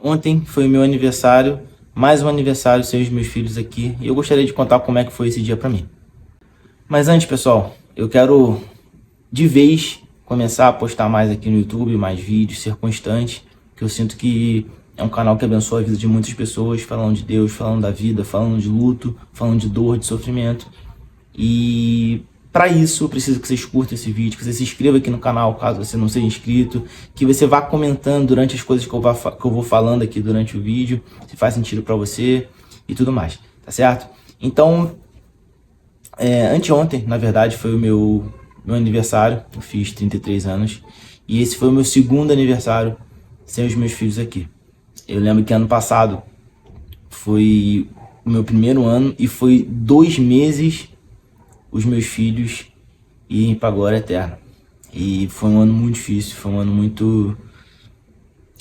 Ontem foi o meu aniversário, mais um aniversário sem os meus filhos aqui, e eu gostaria de contar como é que foi esse dia pra mim. Mas antes, pessoal, eu quero de vez começar a postar mais aqui no YouTube, mais vídeos, ser constante, que eu sinto que é um canal que abençoa a vida de muitas pessoas, falando de Deus, falando da vida, falando de luto, falando de dor, de sofrimento. E para isso eu preciso que vocês curtam esse vídeo, que você se inscreva aqui no canal caso você não seja inscrito, que você vá comentando durante as coisas que eu vou falando aqui durante o vídeo, se faz sentido para você e tudo mais, tá certo? Então, anteontem, na verdade, foi o meu aniversário, eu fiz 33 anos, e esse foi o meu segundo aniversário sem os meus filhos aqui. Eu lembro que ano passado foi o meu primeiro ano e foi 2 meses os meus filhos irem para a glória eterna. E foi um ano muito difícil, foi um ano muito...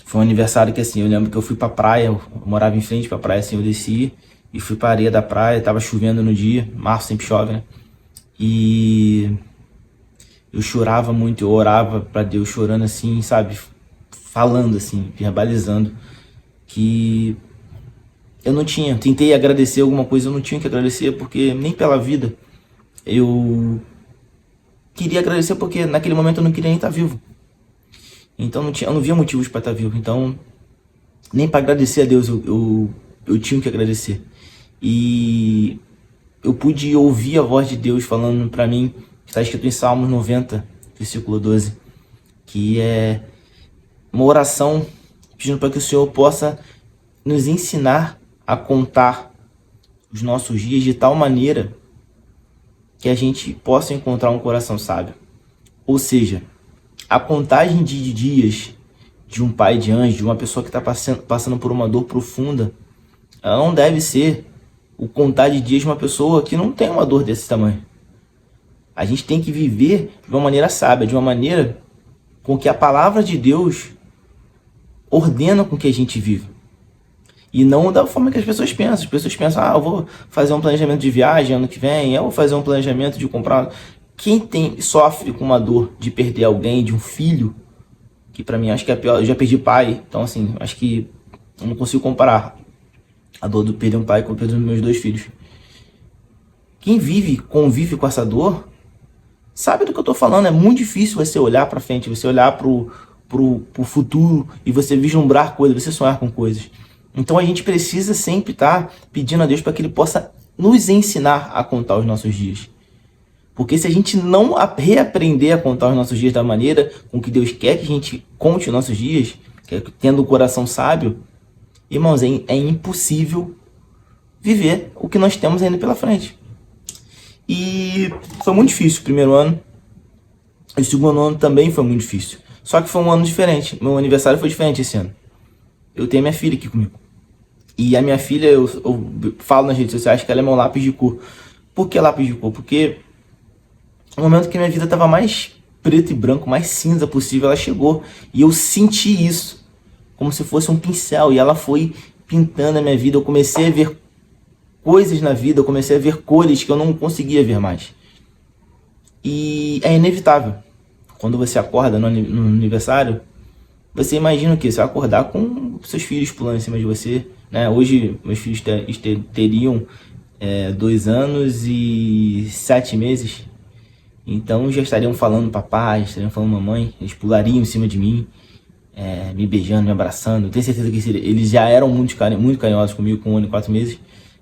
Foi um aniversário que assim, eu lembro que eu fui pra praia, eu morava em frente pra praia, assim, eu desci e fui pra areia da praia, tava chovendo no dia, março sempre chove, né? E eu chorava muito, eu orava pra Deus, chorando assim, sabe? Falando assim, verbalizando que eu não tinha, tentei agradecer alguma coisa, eu não tinha que agradecer, porque nem pela vida eu queria agradecer, porque naquele momento eu não queria nem estar vivo. Então eu não via motivos para estar vivo. Então, nem para agradecer a Deus eu tinha que agradecer. E eu pude ouvir a voz de Deus falando para mim, que está escrito em Salmos 90, versículo 12, que é uma oração pedindo para que o Senhor possa nos ensinar a contar os nossos dias de tal maneira que a gente possa encontrar um coração sábio. Ou seja, a contagem de dias de um pai de anjo, de uma pessoa que está passando por uma dor profunda, ela não deve ser o contar de dias de uma pessoa que não tem uma dor desse tamanho. A gente tem que viver de uma maneira sábia, de uma maneira com que a palavra de Deus ordena com que a gente viva. E não da forma que as pessoas pensam. As pessoas pensam, eu vou fazer um planejamento de viagem ano que vem, eu vou fazer um planejamento de comprar... Quem sofre com uma dor de perder alguém, de um filho, que pra mim acho que é pior, eu já perdi pai, então assim, acho que eu não consigo comparar a dor de perder um pai com a perda dos meus 2 filhos. Quem convive com essa dor, sabe do que eu tô falando. É muito difícil você olhar pra frente, você olhar pro futuro e você vislumbrar coisas, você sonhar com coisas. Então a gente precisa sempre estar pedindo a Deus para que Ele possa nos ensinar a contar os nossos dias. Porque se a gente não reaprender a contar os nossos dias da maneira com que Deus quer que a gente conte os nossos dias, tendo o coração sábio, irmãos, é impossível viver o que nós temos ainda pela frente. E foi muito difícil o primeiro ano. O segundo ano também foi muito difícil. Só que foi um ano diferente. Meu aniversário foi diferente esse ano. Eu tenho minha filha aqui comigo. E a minha filha, eu falo nas redes sociais que ela é meu lápis de cor. Por que lápis de cor? Porque no momento que minha vida estava mais preto e branco, mais cinza possível, ela chegou. E eu senti isso, como se fosse um pincel. E ela foi pintando a minha vida. Eu comecei a ver coisas na vida, eu comecei a ver cores que eu não conseguia ver mais. E é inevitável. Quando você acorda no aniversário, você imagina o quê? Você vai acordar com seus filhos pulando em cima de você, né? Hoje, meus filhos teriam 2 anos e 7 meses. Então já estariam falando papai, estariam falando mamãe, eles pulariam em cima de mim, me beijando, me abraçando. Eu tenho certeza que eles já eram muito carinhosos comigo com 1 ano e 4 meses,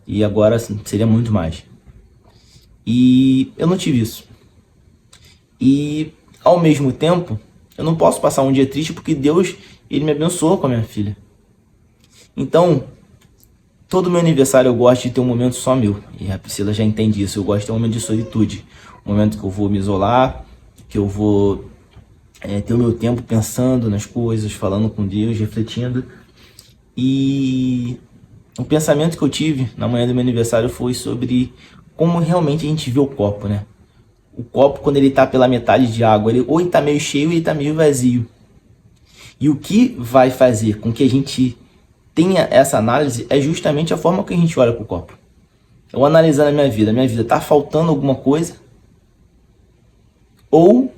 e agora seria muito mais. E eu não tive isso. E ao mesmo tempo, eu não posso passar um dia triste porque Deus, Ele me abençoou com a minha filha. Então, todo meu aniversário eu gosto de ter um momento só meu. E a Priscila já entende isso. Eu gosto de ter um momento de solitude. Um momento que eu vou me isolar, que eu vou ter o meu tempo pensando nas coisas, falando com Deus, refletindo. E o pensamento que eu tive na manhã do meu aniversário foi sobre como realmente a gente vê o copo, né? O copo, quando ele tá pela metade de água, ou ele tá meio cheio ou ele tá meio vazio. E o que vai fazer com que a gente tenha essa análise é justamente a forma que a gente olha pro copo. Eu analisando a minha vida tá faltando alguma coisa? Ou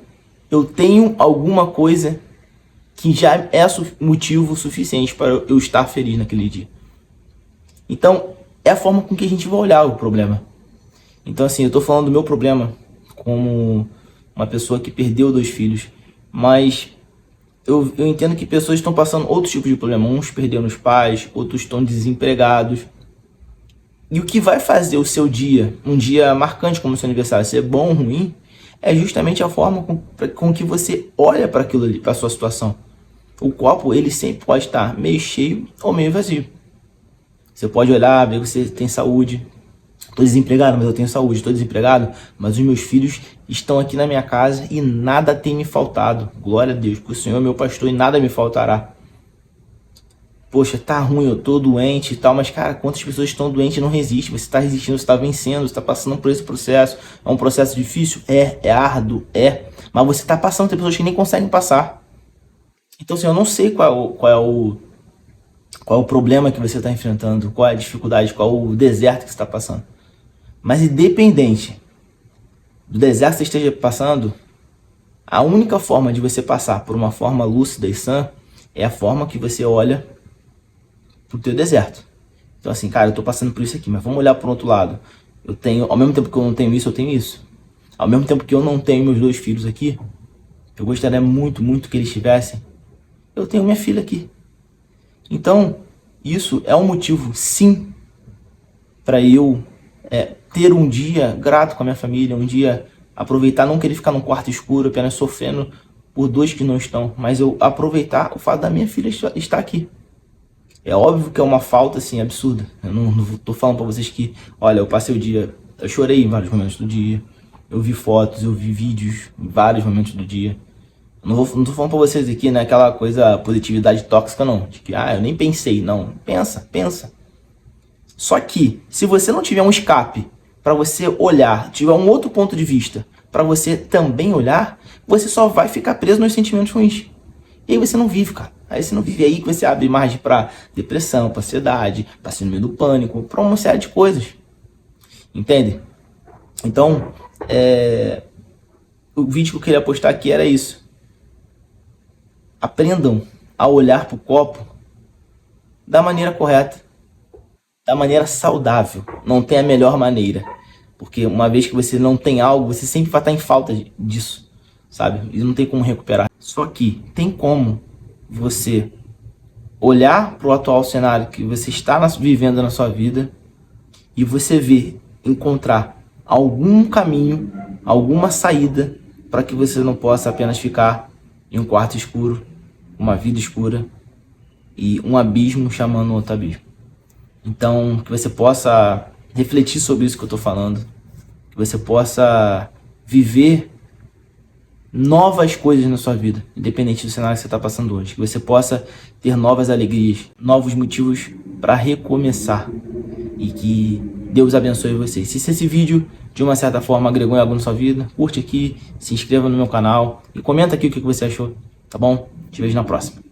eu tenho alguma coisa que já é motivo suficiente para eu estar feliz naquele dia. Então, é a forma com que a gente vai olhar o problema. Então, assim, eu tô falando do meu problema como uma pessoa que perdeu 2 filhos, mas eu entendo que pessoas estão passando outros tipos de problema. Uns perderam os pais, outros estão desempregados. E o que vai fazer o seu dia, um dia marcante como o seu aniversário, ser bom ou ruim, é justamente a forma com que você olha para aquilo ali, para a sua situação. O copo, ele sempre pode estar meio cheio ou meio vazio. Você pode olhar, ver que você tem saúde. Estou desempregado, mas eu tenho saúde. Estou desempregado, mas os meus filhos estão aqui na minha casa e nada tem me faltado. Glória a Deus, porque o Senhor é meu pastor e nada me faltará. Poxa, tá ruim, eu tô doente e tal, mas cara, quantas pessoas estão doentes e não resistem? Você está resistindo, você está vencendo, você está passando por esse processo. É um processo difícil? É árduo, mas você está passando, tem pessoas que nem conseguem passar. Então, assim, eu não sei qual é o problema que você está enfrentando, qual é a dificuldade, qual é o deserto que você está passando. Mas independente do deserto que você esteja passando, a única forma de você passar por uma forma lúcida e sã é a forma que você olha pro teu deserto. Então assim, cara, eu tô passando por isso aqui, mas vamos olhar pro outro lado. Eu tenho, ao mesmo tempo que eu não tenho isso, eu tenho isso. Ao mesmo tempo que eu não tenho meus 2 filhos aqui, eu gostaria muito, muito que eles tivessem. Eu tenho minha filha aqui. Então, isso é um motivo, sim, para eu ter um dia grato com a minha família, um dia aproveitar, não querer ficar num quarto escuro, apenas sofrendo por 2 que não estão, mas eu aproveitar o fato da minha filha estar aqui. É óbvio que é uma falta, assim, absurda. Eu não tô falando pra vocês que, olha, eu passei o dia, eu chorei em vários momentos do dia, eu vi fotos, eu vi vídeos em vários momentos do dia. Eu não tô falando pra vocês aqui, né, aquela coisa, positividade tóxica, não. De que, eu nem pensei, não. Pensa. Só que, se você não tiver um escape pra você olhar, tiver um outro ponto de vista pra você também olhar, você só vai ficar preso nos sentimentos ruins. E aí você não vive, cara. Aí você não vive, aí que você abre margem para depressão, para ansiedade, para síndrome do pânico, para uma série de coisas. Entende? Então, o vídeo que eu queria postar aqui era isso. Aprendam a olhar para o copo da maneira correta, da maneira saudável. Não tem a melhor maneira. Porque uma vez que você não tem algo, você sempre vai estar em falta disso, sabe? E não tem como recuperar. Só que tem como você olhar para o atual cenário que você está vivendo na sua vida e você ver, encontrar algum caminho, alguma saída para que você não possa apenas ficar em um quarto escuro, uma vida escura e um abismo chamando outro abismo. Então, que você possa refletir sobre isso que eu estou falando, que você possa viver novas coisas na sua vida, independente do cenário que você está passando hoje. Que você possa ter novas alegrias, novos motivos para recomeçar. E que Deus abençoe vocês. Se esse vídeo, de uma certa forma, agregou em algo na sua vida, curte aqui, se inscreva no meu canal e comenta aqui o que você achou, tá bom? Te vejo na próxima.